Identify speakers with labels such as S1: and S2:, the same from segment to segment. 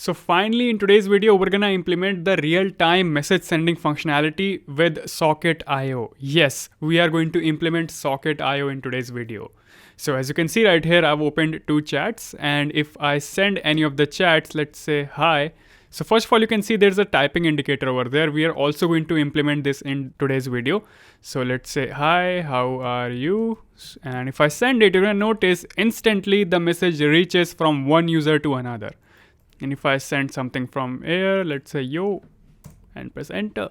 S1: So finally, in today's video, we're gonna implement the real-time message sending functionality with Socket.io. Yes, we are going to implement Socket.io in today's video. So as you can see right here, I've opened two chats, and if I send any of the chats, let's say hi. So first of all, you can see there's a typing indicator over there. We are also going to implement this in today's video. So let's say hi, how are you? And if I send it, you're gonna notice instantly the message reaches from one user to another. And if I send something from here, let's say yo, and press enter.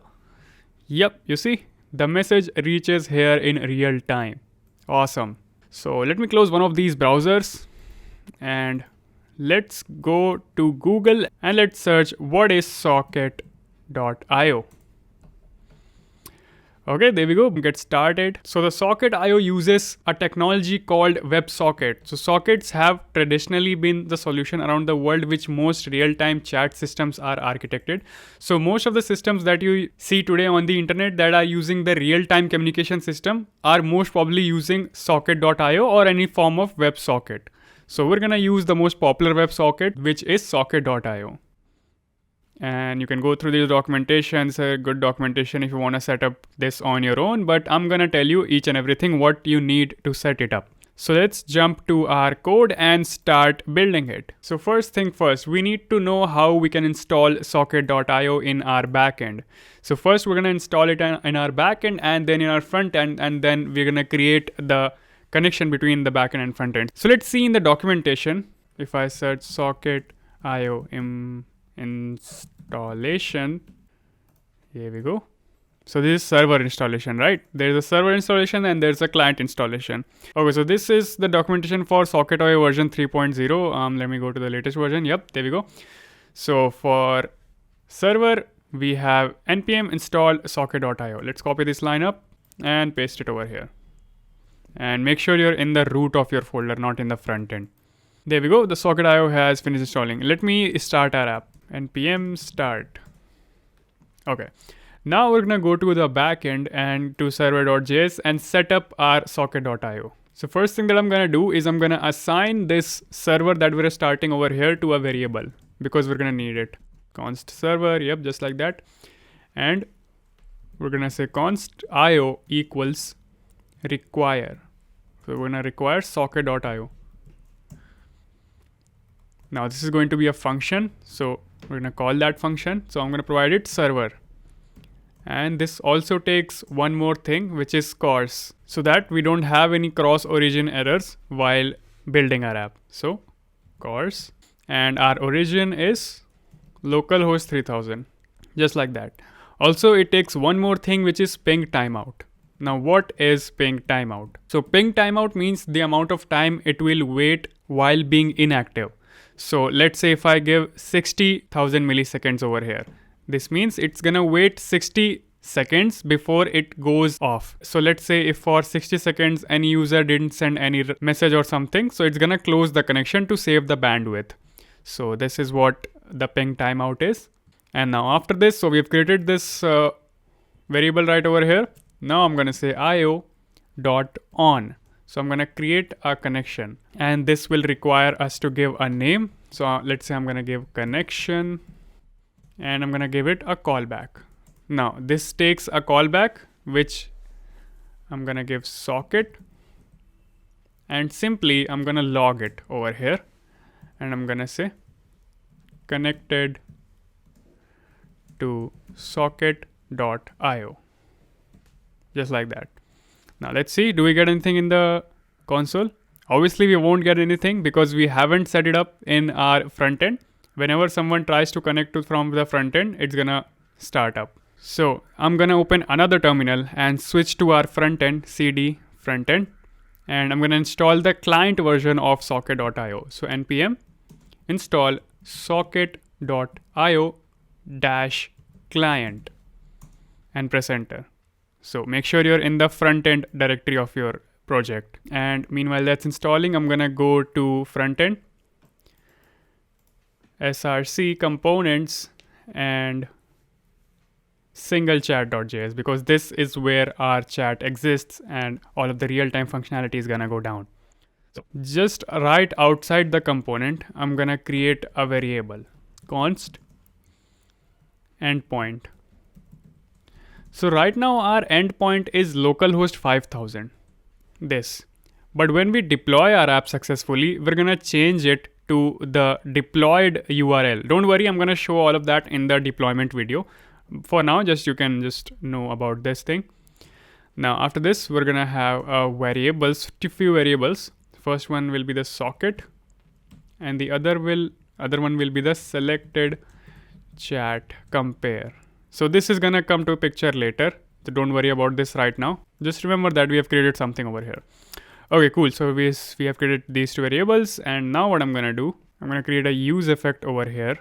S1: Yep, you see, the message reaches here in real time. Awesome. So let me close one of these browsers and let's go to Google and let's search what is Socket.io. Okay, there we go. Get started. So the Socket.io uses a technology called WebSocket. So sockets have traditionally been the solution around the world which most real-time chat systems are architected. So most of the systems that you see today on the internet that are using the real-time communication system are most probably using Socket.io or any form of WebSocket. So we're gonna use the most popular WebSocket, which is Socket.io. And you can go through these documentation. It's a good documentation if you want to set up this on your own, but I'm gonna tell you each and everything what you need to set it up. So let's jump to our code and start building it. So first thing first, we need to know how we can install Socket.io in our backend. So first we're gonna install it in our backend and then in our front end, and then we're gonna create the connection between the backend and front end. So let's see in the documentation. If I search Socket.io installation, here we go. So this is server installation, right? There's a server installation and there's a client installation. Okay, so this is the documentation for Socket.io version 3.0. Let me go to the latest version. Yep, there we go. So for server, we have npm install Socket.io. Let's copy this line up and paste it over here. And make sure you're in the root of your folder, not in the front end. There we go. The Socket.io has finished installing. Let me start our app. npm start. Okay. Now we're gonna go to the backend and to server.js and set up our Socket.io. So first thing that I'm gonna do is I'm gonna assign this server that we're starting over here to a variable because we're gonna need it. Const server, yep, just like that. And we're gonna say const io equals require. So we're gonna require Socket.io. Now this is going to be a function, so we're gonna call that function. So I'm gonna provide it server. And this also takes one more thing, which is CORS, so that we don't have any cross origin errors while building our app. So CORS, and our origin is localhost 3000, just like that. Also, it takes one more thing, which is ping timeout. Now, what is ping timeout? So ping timeout means the amount of time it will wait while being inactive. So let's say if I give 60,000 milliseconds over here, this means it's gonna wait 60 seconds before it goes off. So let's say if for 60 seconds any user didn't send any message or something, so it's gonna close the connection to save the bandwidth. So this is what the ping timeout is. And now after this, so we've created this variable right over here. Now I'm gonna say io.on. So I'm gonna create a connection, and this will require us to give a name. So let's say I'm gonna give connection, and I'm gonna give it a callback. Now this takes a callback, which I'm gonna give socket, and simply I'm gonna log it over here, and I'm gonna say connected to socket.io, just like that. Now let's see, do we get anything in the console? Obviously we won't get anything because we haven't set it up in our front end. Whenever someone tries to connect to from the front end, it's gonna start up. So I'm gonna open another terminal and switch to our front end, cd front end, and I'm gonna install the client version of socket.io. So npm install socket.io -client and press enter. So make sure you're in the front end directory of your project. And meanwhile that's installing, I'm gonna go to front end, src components, and single chat.js, because this is where our chat exists and all of the real-time functionality is gonna go down. So just right outside the component, I'm gonna create a variable. const endpoint. So right now our endpoint is localhost 5000, this. But when we deploy our app successfully, we're gonna change it to the deployed URL. Don't worry, I'm gonna show all of that in the deployment video. For now, you can just know about this thing. Now after this, we're gonna have variables, few variables. First one will be the socket, and the other one will be the selected chat compare. So this is gonna come to a picture later, so don't worry about this right now. Just remember that we have created something over here. Okay, cool. So we have created these two variables, and now what I'm gonna do, I'm gonna create a use effect over here.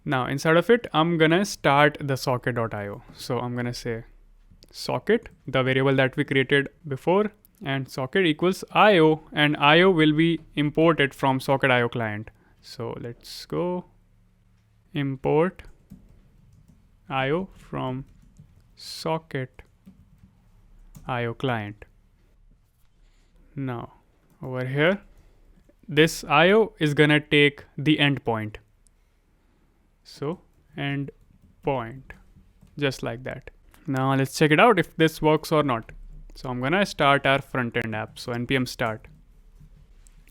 S1: Now inside of it, I'm gonna start the socket.io. So I'm gonna say socket, the variable that we created before, and socket equals IO, and IO will be imported from socket.io client. So let's go import IO from socket.io client. Now over here, this IO is gonna take the endpoint. So endpoint, just like that. Now let's check it out if this works or not. So I'm gonna start our front end app. So npm start.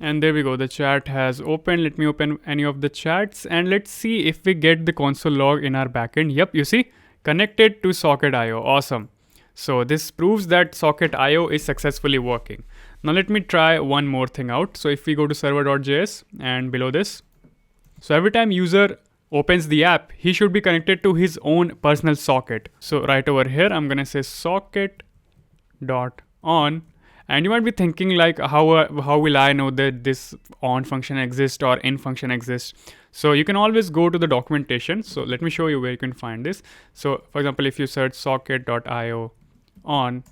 S1: And there we go, the chat has opened. Let me open any of the chats and let's see if we get the console log in our backend. Yep, you see, connected to socket.io. Awesome. So this proves that socket.io is successfully working. Now let me try one more thing out. So if we go to server.js and below this, so every time user opens the app, he should be connected to his own personal socket. So right over here, I'm gonna say socket.on. And you might be thinking like, how will I know that this on function exists or in function exists? So you can always go to the documentation. So let me show you where you can find this. So for example, if you search socket.io on,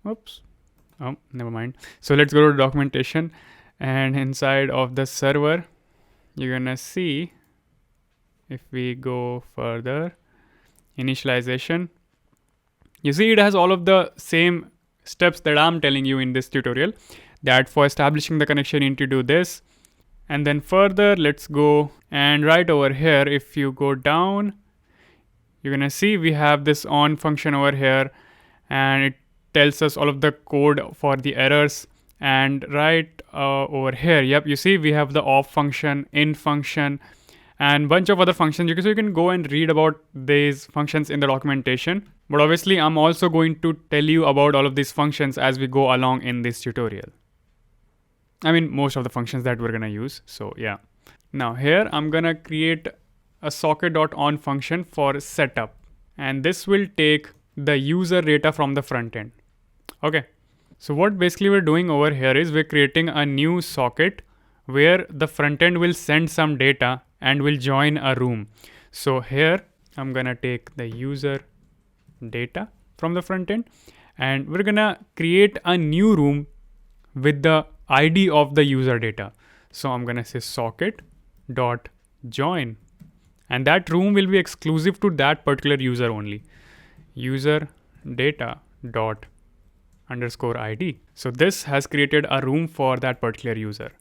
S1: oops, oh, never mind. So let's go to documentation, and inside of the server, you're gonna see, if we go further, initialization, you see it has all of the same steps that I'm telling you in this tutorial, that for establishing the connection you need to do this. And then further, let's go, and right over here, if you go down, you're gonna see we have this on function over here, and it tells us all of the code for the errors. And right over here, yep, you see we have the off function, in function, and bunch of other functions. So you can go and read about these functions in the documentation. But obviously, I'm also going to tell you about all of these functions as we go along in this tutorial. I mean, most of the functions that we're gonna use. So yeah. Now here, I'm gonna create a socket.on function for setup, and this will take the user data from the front end. Okay. So what basically we're doing over here is we're creating a new socket where the front end will send some data and will join a room. So here I'm gonna take the user data from the front end, and we're gonna create a new room with the ID of the user data. So I'm gonna say socket.join, and that room will be exclusive to that particular user only. User data dot underscore ID. So this has created a room for that particular user.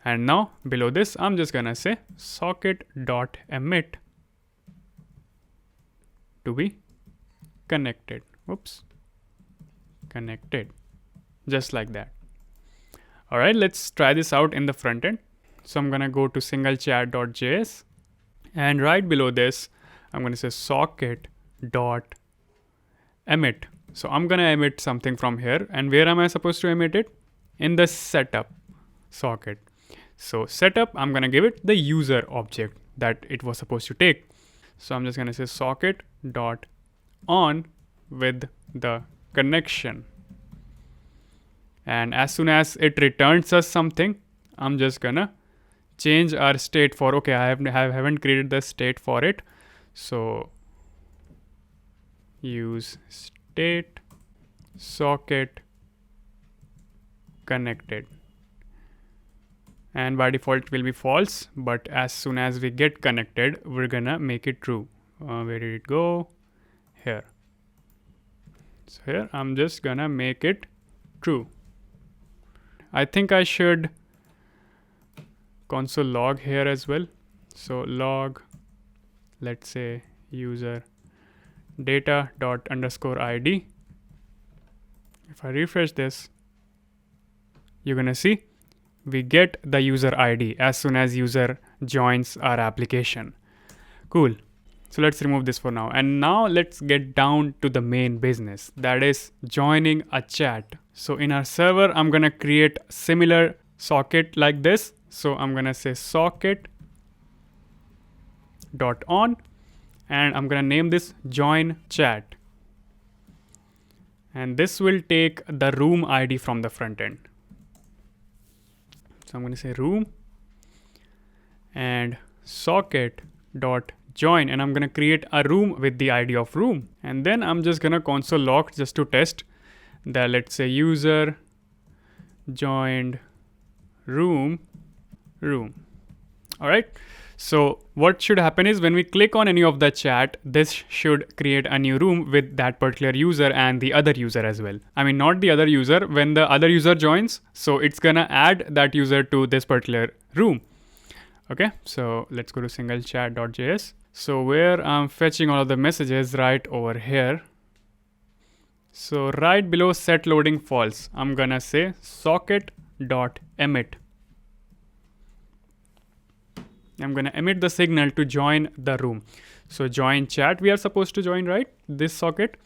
S1: And now below this, I'm just gonna say socket.emit to be connected. Oops, connected, just like that. All right, let's try this out in the front end. So I'm gonna go to singlechat.js, and right below this, I'm gonna say socket.emit. So I'm gonna emit something from here, and where am I supposed to emit it? In the setup socket. So setup, I'm gonna give it the user object that it was supposed to take. So I'm just gonna say socket.on with the connection. And as soon as it returns us something, I'm just gonna change our state for, okay, I haven't created the state for it. So use state socket connected, and by default it will be false, but as soon as we get connected, we're gonna make it true. Where did it go? Here. So here I'm just gonna make it true. I think I should console log here as well. So log, let's say user data dot underscore ID. If I refresh this, you're gonna see we get the user ID as soon as user joins our application. Cool. So let's remove this for now. And now let's get down to the main business, that is joining a chat. So in our server, I'm gonna create similar socket like this. So I'm gonna say socket dot on, and I'm gonna name this join chat. And this will take the room ID from the front end. So I'm going to say room and socket dot join, and I'm going to create a room with the ID of room. And then I'm just going to console log just to test that. Let's say user joined room. All right. So what should happen is when we click on any of the chat, this should create a new room with that particular user and the other user as well. I mean, not the other user, when the other user joins. So it's gonna add that user to this particular room. Okay, so let's go to single chat.js. So where I'm fetching all of the messages right over here. So right below set loading false, I'm gonna say socket.emit. I'm going to emit the signal to join the room. So join chat, we are supposed to join, right? This socket.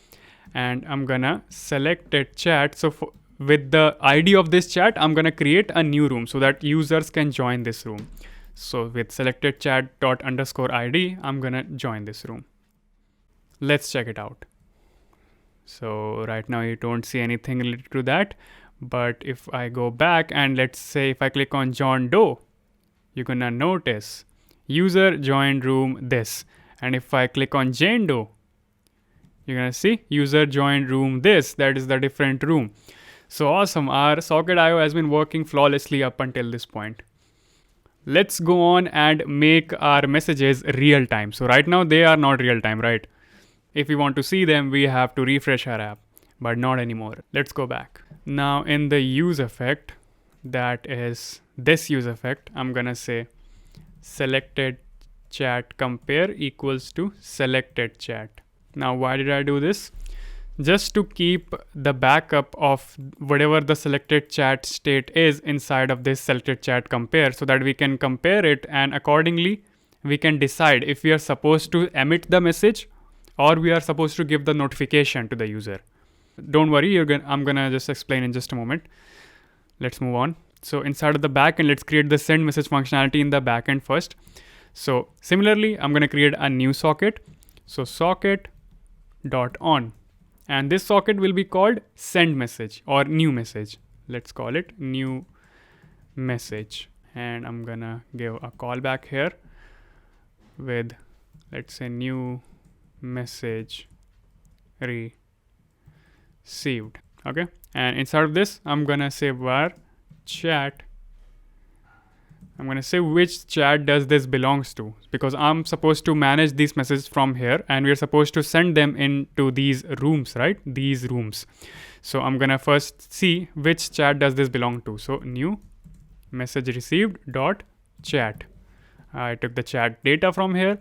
S1: And I'm going to select it chat. So with the ID of this chat, I'm going to create a new room so that users can join this room. So with selected chat dot underscore ID, I'm going to join this room. Let's check it out. So right now you don't see anything related to that. But if I go back and let's say if I click on John Doe, you're gonna notice user joined room this. And if I click on Jane Doe, you're gonna see user joined room this. That is the different room. So awesome. Our socket.io has been working flawlessly up until this point. Let's go on and make our messages real time. So right now they are not real time, right? If we want to see them, we have to refresh our app, but not anymore. Let's go back. Now in the use effect, that is this use effect, I'm gonna say selected chat compare equals to selected chat. Now why did I do this? Just to keep the backup of whatever the selected chat state is inside of this selected chat compare, so that we can compare it and accordingly we can decide if we are supposed to emit the message or we are supposed to give the notification to the user. Don't worry, I'm gonna just explain in just a moment. Let's move on. So inside of the backend, let's create the send message functionality in the backend first. So similarly, I'm going to create a new socket. So socket.on, and this socket will be called send message or new message. Let's call it new message. And I'm going to give a callback here with, let's say, new message received. Okay. And inside of this, I'm going to say var chat. I'm going to say which chat does this belongs to, because I'm supposed to manage these messages from here and we're supposed to send them into these rooms, right? These rooms. So I'm going to first see which chat does this belong to. So new message received dot chat. I took the chat data from here,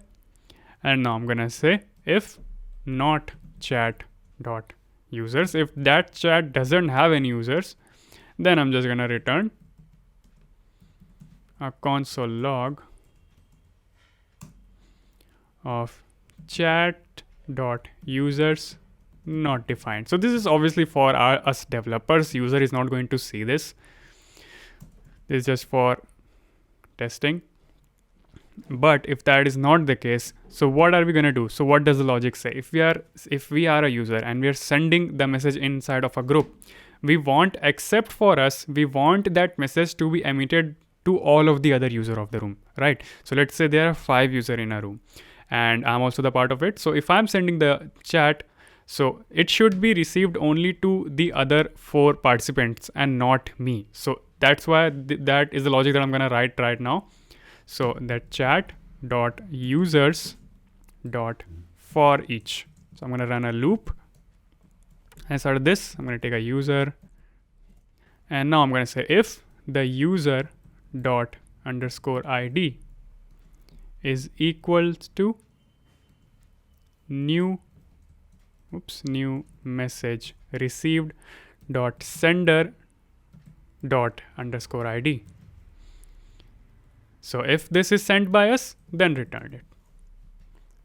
S1: and now I'm going to say if not chat dot users. If that chat doesn't have any users, then I'm just going to return a console log of chat.users not defined. So this is obviously for us developers. User is not going to see this. This is just for testing. But if that is not the case, so what are we going to do? So what does the logic say? If we are a user and we are sending the message inside of a group, we want, except for us, we want that message to be emitted to all of the other user of the room, right? So let's say there are 5 users in a room and I'm also the part of it. So if I'm sending the chat, so it should be received only to the other 4 participants and not me. So that's why that is the logic that I'm going to write right now. So that chat dot users dot for each. So I'm going to run a loop. And start this, I'm going to take a user And now I'm going to say if the user dot underscore ID is equals to new message received dot sender dot underscore ID. So if this is sent by us, then return it.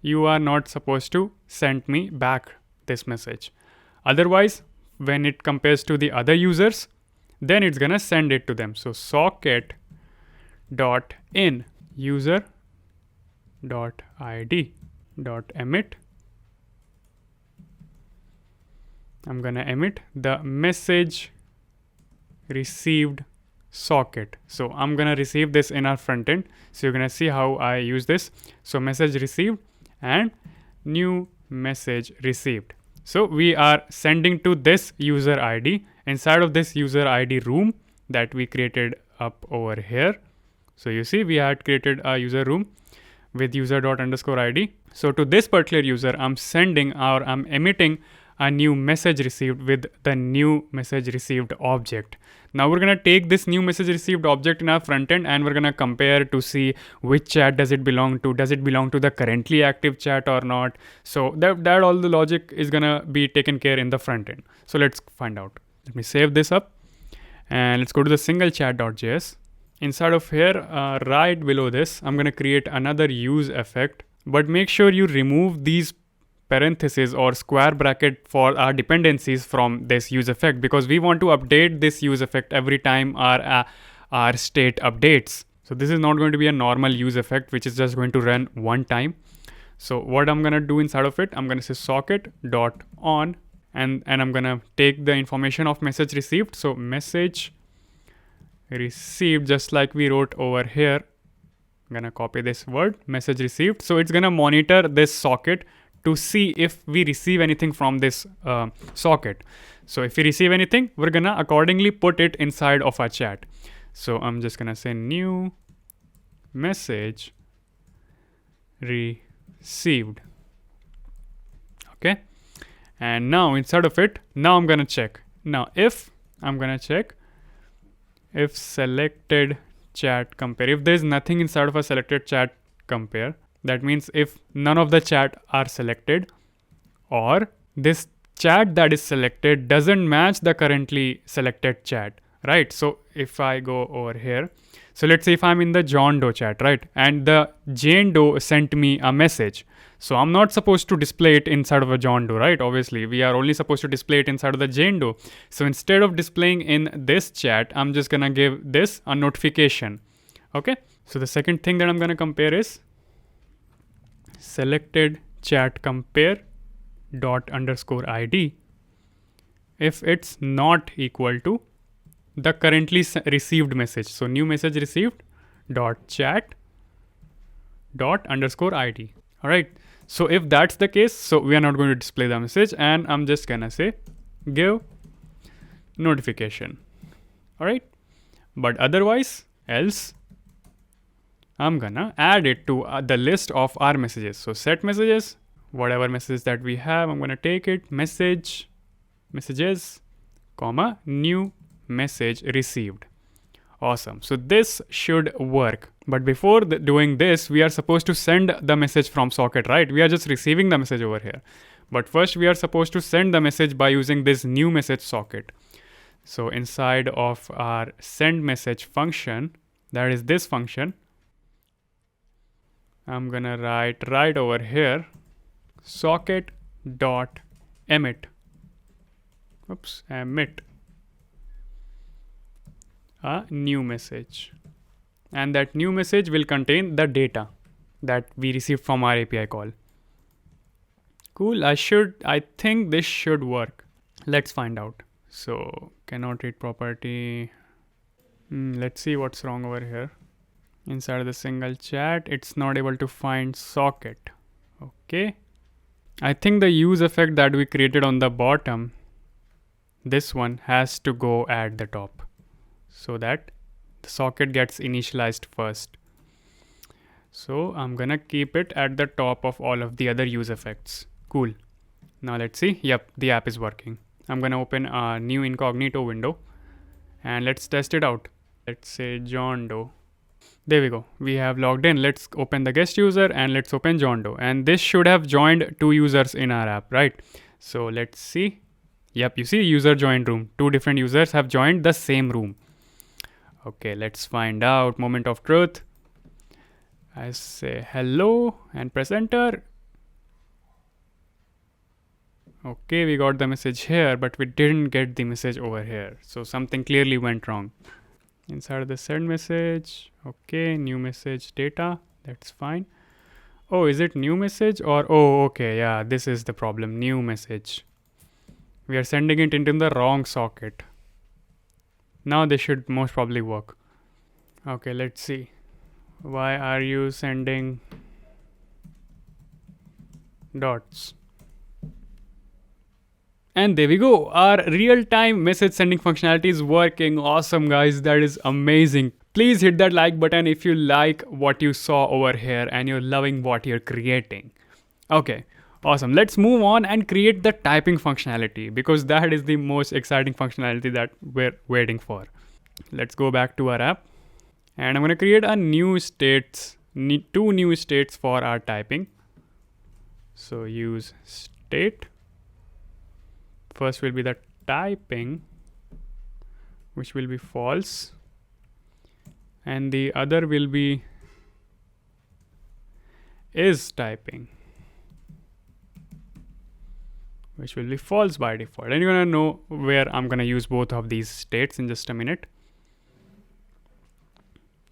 S1: You are not supposed to send me back this message. Otherwise, when it compares to the other users, then it's gonna send it to them. So socket dot in user dot ID dot emit. I'm gonna emit the message received socket. So I'm gonna receive this in our front end. So you're gonna see how I use this. So message received and new message received. So we are sending to this user ID inside of this user ID room that we created up over here. So you see we had created a user room with user dot underscore ID. So to this particular user, I'm emitting a new message received with the new message received object. Now we're gonna take this new message received object in our front end and we're gonna compare to see which chat does it belong to. Does it belong to the currently active chat or not? So that all the logic is gonna be taken care in the front end. So let's find out. Let me save this up and let's go to the single chat.js. Inside of here, right below this, I'm gonna create another use effect, but make sure you remove these parentheses or square bracket for our dependencies from this use effect, because we want to update this use effect every time our state updates. So this is not going to be a normal use effect which is just going to run one time. So what I'm gonna do inside of it, I'm gonna say socket dot on and I'm gonna take the information of message received. So message received, just like we wrote over here. I'm gonna copy this word message received. So it's gonna monitor this socket to see if we receive anything from this socket. So if we receive anything, we're gonna accordingly put it inside of our chat. So I'm just gonna say new message received. Okay. And now inside of it, now I'm gonna check. Now if selected chat compare, if there's nothing inside of a selected chat compare, that means if none of the chat are selected or this chat that is selected doesn't match the currently selected chat, right? So if I go over here, so let's say if I'm in the John Doe chat, right? And the Jane Doe sent me a message. So I'm not supposed to display it inside of a John Doe, right? Obviously, we are only supposed to display it inside of the Jane Doe. So instead of displaying in this chat, I'm just gonna give this a notification. Okay. So the second thing that I'm gonna compare is selected chat compare dot underscore ID if it's not equal to the currently received message. So new message received dot chat dot underscore ID. All right. So if that's the case, so we are not going to display the message and I'm just gonna say give notification. All right. But otherwise else, I'm gonna add it to the list of our messages. So set messages, whatever messages that we have, I'm gonna take it, messages, comma, new message received. Awesome. So this should work. But before doing this, we are supposed to send the message from socket, right? We are just receiving the message over here. But first we are supposed to send the message by using this new message socket. So inside of our send message function, that is this function, I'm gonna write right over here socket dot emit. Emit a new message, and that new message will contain the data that we received from our API call. Cool. I think this should work. Let's find out. So cannot read property. Let's see what's wrong over here. Inside of the single chat, it's not able to find socket. Okay. I think the use effect that we created on the bottom, this one has to go at the top so that the socket gets initialized first. So I'm gonna keep it at the top of all of the other use effects. Cool. Now let's see. Yep, the app is working. I'm gonna open a new incognito window and let's test it out. Let's say John Doe. There we go. We have logged in. Let's open the guest user and let's open John Doe. And this should have joined 2 users in our app, right? So let's see. Yep, you see user joined room. 2 different users have joined the same room. Okay, let's find out. Moment of truth. I say hello and press enter. Okay, we got the message here, but we didn't get the message over here. So something clearly went wrong. Inside of the send message, okay, new message data, that's fine. Oh, is it new message or, oh, okay, yeah, this is the problem, new message. We are sending it into the wrong socket. Now this should most probably work. Okay, let's see. Why are you sending dots? And there we go. Our real-time message sending functionality is working. Awesome, guys. That is amazing. Please hit that like button if you like what you saw over here and you're loving what you're creating. Okay, awesome. Let's move on and create the typing functionality because that is the most exciting functionality that we're waiting for. Let's go back to our app and I'm going to create a new states, 2 new states for our typing. So use state. First will be the typing, which will be false, and the other will be is typing, which will be false by default. And you're gonna know where I'm gonna use both of these states in just a minute.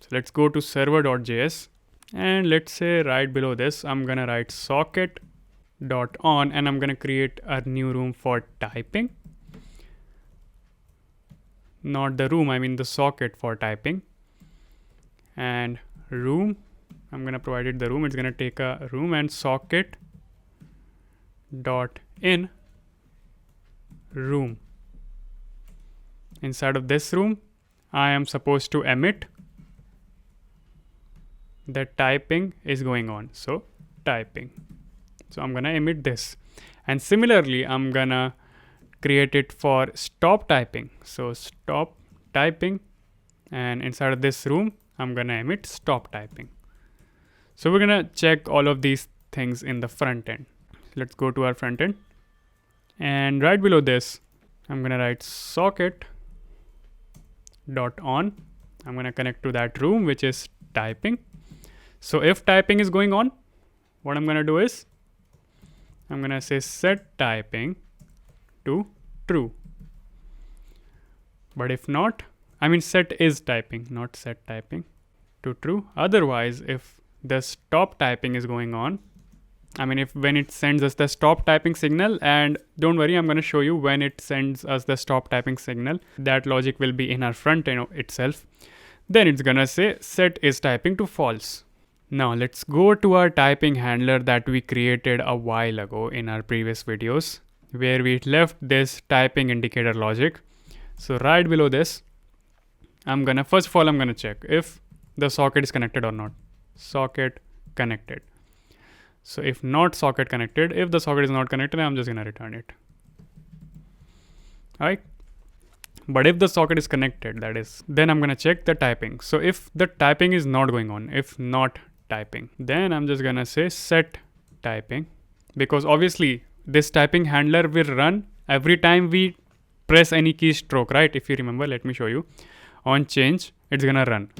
S1: So let's go to server.js and let's say right below this, I'm gonna write socket.on and I'm gonna create a new room for typing. Not the room, I mean the socket for typing. And room, I'm gonna provide it the room. It's gonna take a room and socket dot in room. Inside of this room, I am supposed to emit that typing is going on. So typing. So I'm gonna emit this. And similarly, I'm gonna create it for stop typing. So stop typing, and inside of this room, I'm gonna emit stop typing. So we're gonna check all of these things in the front end. Let's go to our front end. And right below this, I'm gonna write socket dot on. I'm gonna connect to that room, which is typing. So if typing is going on, what I'm gonna do is I'm gonna say set typing to true. But if not, I mean set is typing, not set typing to true. Otherwise, if the stop typing is going on, I mean if when it sends us the stop typing signal, and don't worry, I'm gonna show you when it sends us the stop typing signal, that logic will be in our front end itself. Then it's gonna say set is typing to false. Now let's go to our typing handler that we created a while ago in our previous videos, where we left this typing indicator logic. So right below this, first of all, I'm gonna check if the socket is connected or not. Socket connected. So if not socket connected, if the socket is not connected, I'm just gonna return it. Alright. But if the socket is connected, that is, then I'm gonna check the typing. So if the typing is not going on, if not typing, then I'm just gonna say set typing, because obviously this typing handler will run every time we press any keystroke, right? If you remember, let me show you. On change, it's gonna run.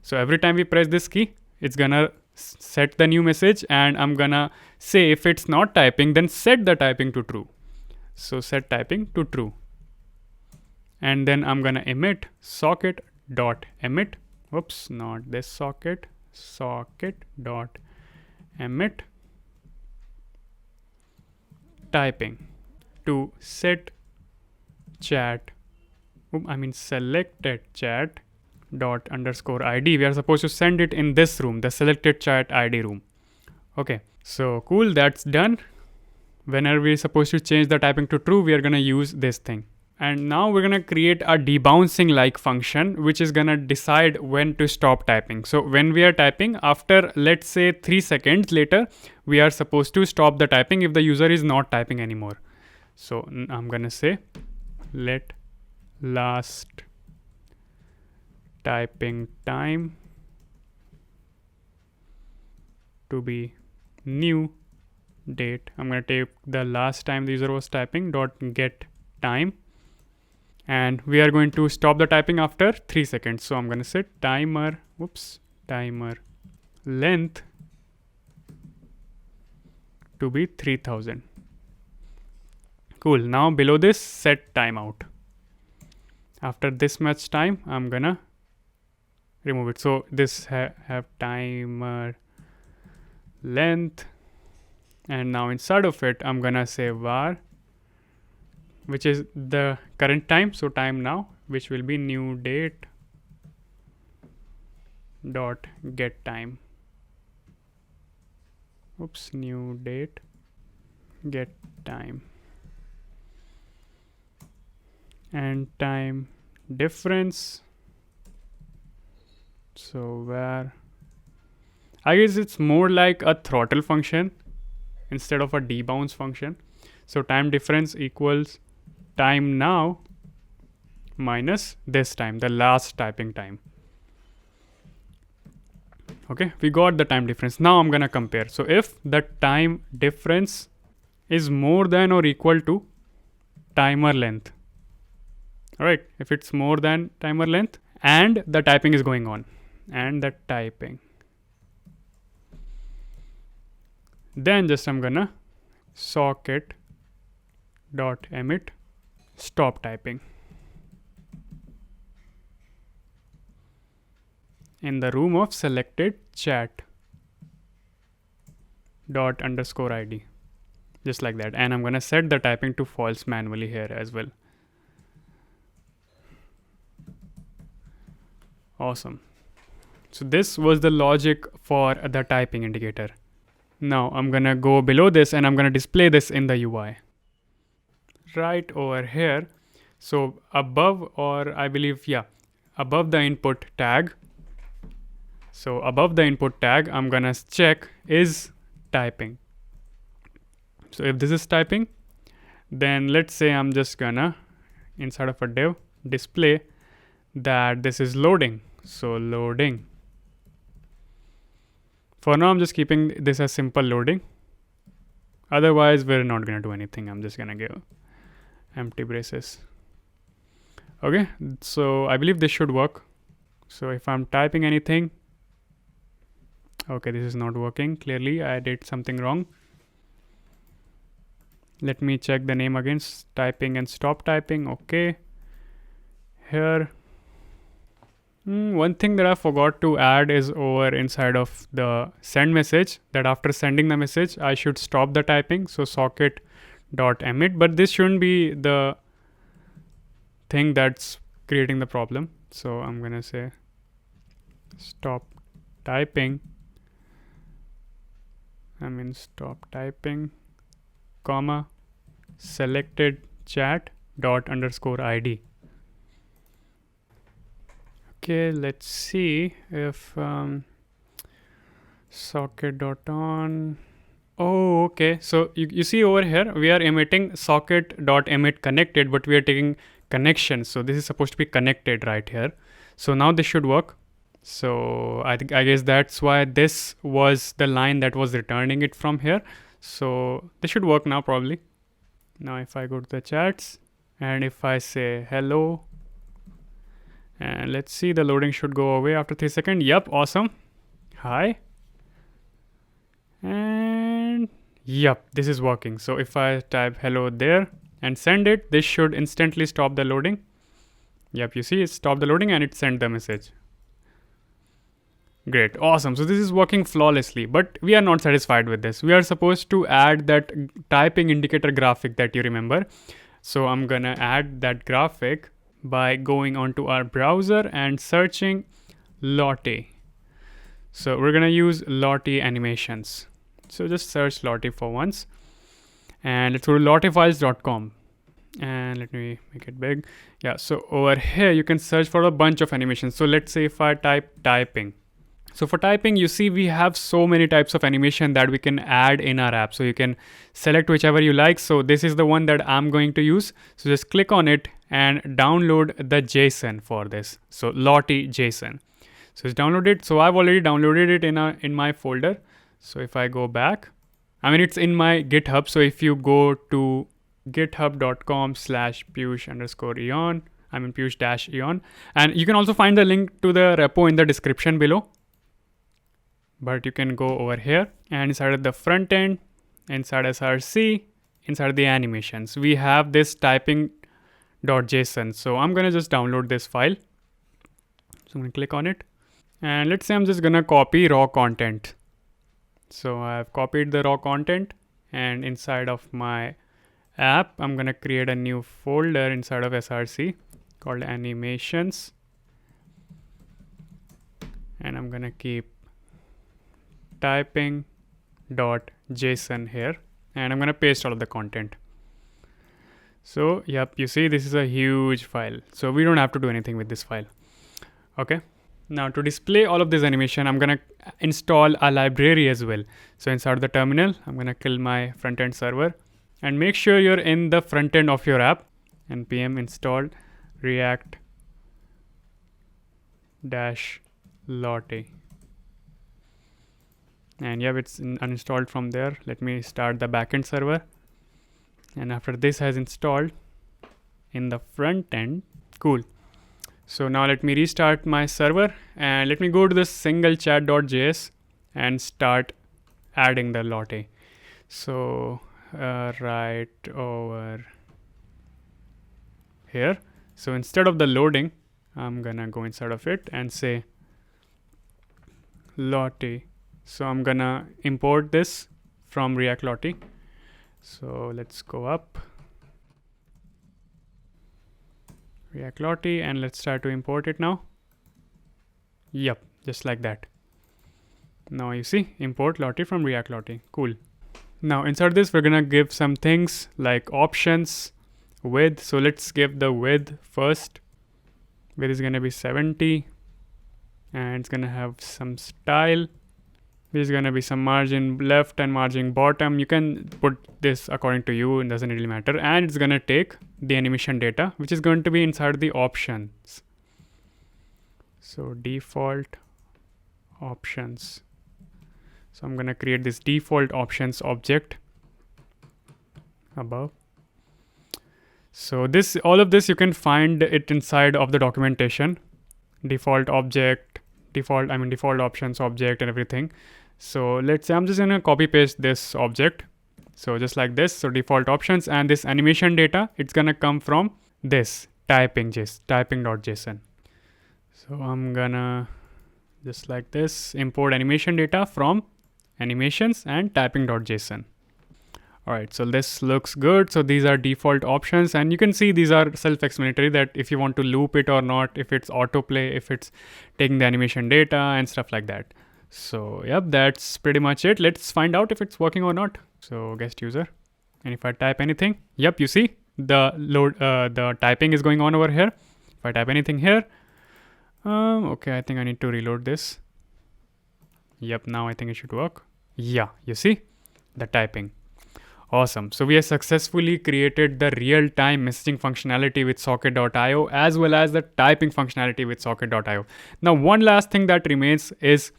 S1: So every time we press this key, it's gonna set the new message, and I'm gonna say if it's not typing, then set the typing to true. So set typing to true. And then I'm gonna emit socket dot emit. Whoops, not this socket. Socket dot emit typing to set chat. Selected chat dot underscore ID. We are supposed to send it in this room, the selected chat ID room. Okay, so cool, that's done. Whenever we're supposed to change the typing to true, we are gonna use this thing. And now we're gonna create a debouncing like function, which is gonna decide when to stop typing. So when we are typing, after let's say 3 seconds later, we are supposed to stop the typing if the user is not typing anymore. So I'm gonna say let last typing time to be new date. I'm going to take the last time the user was typing dot get time, and we are going to stop the typing after 3 seconds. So I'm going to set timer length to be 3000. Cool. Now below this, set timeout. After this much time, I'm gonna remove it. So this have timer length, and now inside of it, I'm gonna say var, which is the current time. So time now, which will be new date dot get time. Oops, new date get time. And time difference. So where I guess it's more like a throttle function instead of a debounce function. So time difference equals time now minus this time, the last typing time. Okay, we got the time difference. Now I'm gonna compare. So if the time difference is more than or equal to timer length, all right, if it's more than timer length and the typing is going on, and the typing, then just I'm gonna socket dot emit stop typing in the room of selected chat dot underscore ID, just like that. And I'm gonna set the typing to false manually here as well. Awesome. So this was the logic for the typing indicator. Now I'm gonna go below this and I'm gonna display this in the UI. Right over here. So above, or I believe, yeah, above the input tag. So above the input tag, I'm gonna check is typing. So if this is typing, then let's say I'm just gonna, inside of a div, display that this is loading. So loading. For now, I'm just keeping this as simple loading. Otherwise, we're not gonna do anything. I'm just gonna give empty braces. Okay, so I believe this should work. So if I'm typing anything, okay, this is not working. Clearly, I did something wrong. Let me check the name again, typing and stop typing. Okay, here. One thing that I forgot to add is over inside of the send message, that after sending the message, I should stop the typing. So socket dot emit, but this shouldn't be the thing that's creating the problem. So I'm gonna say stop typing. Stop typing, comma, selected chat dot underscore ID. Okay, let's see if socket dot on. Oh, okay. So you see over here, we are emitting socket dot emit connected, but we are taking connection. So this is supposed to be connected right here. So now this should work. So I guess that's why this was the line that was returning it from here. So this should work now probably. Now if I go to the chats and if I say hello, and let's see, the loading should go away after 3 seconds. Yep, awesome. Hi. And yep, this is working. So if I type hello there and send it, this should instantly stop the loading. Yep, you see it stopped the loading and it sent the message. Great, awesome. So this is working flawlessly, but we are not satisfied with this. We are supposed to add that typing indicator graphic that you remember. So I'm gonna add that graphic by going onto our browser and searching Lottie. So we're gonna use Lottie animations. So just search Lottie for once, and let's go to lottiefiles.com. And let me make it big. Yeah, so over here you can search for a bunch of animations. So let's say if I type typing. So for typing, you see we have so many types of animation that we can add in our app. So you can select whichever you like. So this is the one that I'm going to use. So just click on it and download the JSON for this. So Lottie JSON. So it's downloaded. So I've already downloaded it in my folder. So if I go back, I mean, it's in my GitHub. So if you go to github.com/Piyush_Eon, I mean Piyush-Eon, and you can also find the link to the repo in the description below. But you can go over here and inside of the front end, inside SRC, inside the animations, we have this typing.json. So I'm gonna just download this file. So I'm gonna click on it. And let's say I'm just gonna copy raw content. So I've copied the raw content, and inside of my app, I'm gonna create a new folder inside of SRC called animations. And I'm gonna keep typing.json here, and I'm gonna paste all of the content. So yep, you see this is a huge file. So we don't have to do anything with this file. Okay. Now to display all of this animation, I'm gonna install a library as well. So inside the terminal, I'm gonna kill my front-end server and make sure you're in the front end of your app. npm install react-lottie. And yeah, it's uninstalled from there. Let me start the backend server. And after this has installed in the front end, cool. So now let me restart my server and let me go to the single chat.js and start adding the Lottie. So right over here. So instead of the loading, I'm gonna go inside of it and say Lottie. So I'm gonna import this from React Lottie. So let's go up React Lottie and let's try to import it now. Yep, just like that. Now you see, import Lottie from React Lottie. Cool. Now inside this, we're gonna give some things like options, width. So let's give the width first. Width is gonna be 70, and it's gonna have some style. There's gonna be some margin left and margin bottom. You can put this according to you, it doesn't really matter. And it's gonna take the animation data, which is going to be inside the options. So default options. So I'm gonna create this default options object above. So this, all of this, you can find it inside of the documentation. Default object, default options object and everything. So let's say I'm just gonna copy paste this object. So just like this, so default options, and this animation data, it's gonna come from this typing.json. So I'm gonna just like this, import animation data from animations and typing.json. All right, so this looks good. So these are default options, and you can see these are self-explanatory that if you want to loop it or not, if it's autoplay, if it's taking the animation data and stuff like that. So yep, that's pretty much it. Let's find out if it's working or not. So guest user, and if I type anything, yep, you see the load, the typing is going on over here. If I type anything here, okay, I think I need to reload this. Yep, now I think it should work. Yeah, you see the typing. Awesome. So we have successfully created the real-time messaging functionality with socket.io as well as the typing functionality with socket.io. Now, one last thing that remains is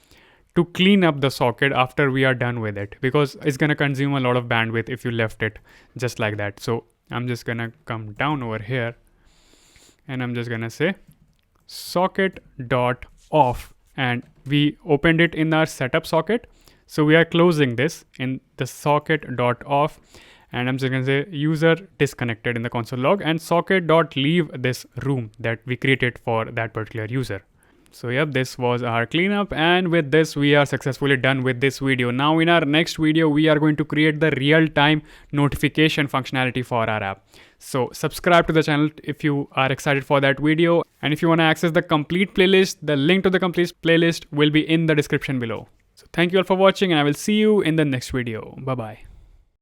S1: to clean up the socket after we are done with it, because it's going to consume a lot of bandwidth if you left it just like that. So I'm just going to come down over here and I'm just going to say socket.off, and we opened it in our setup socket. So we are closing this in the socket.off, and I'm just going to say user disconnected in the console log, and socket.leave this room that we created for that particular user. So yep, this was our cleanup, and with this we are successfully done with this video. Now in our next video, we are going to create the real-time notification functionality for our app. So subscribe to the channel if you are excited for that video. And if you want to access the complete playlist, the link to the complete playlist will be in the description below. So thank you all for watching, and I will see you in the next video. Bye-bye.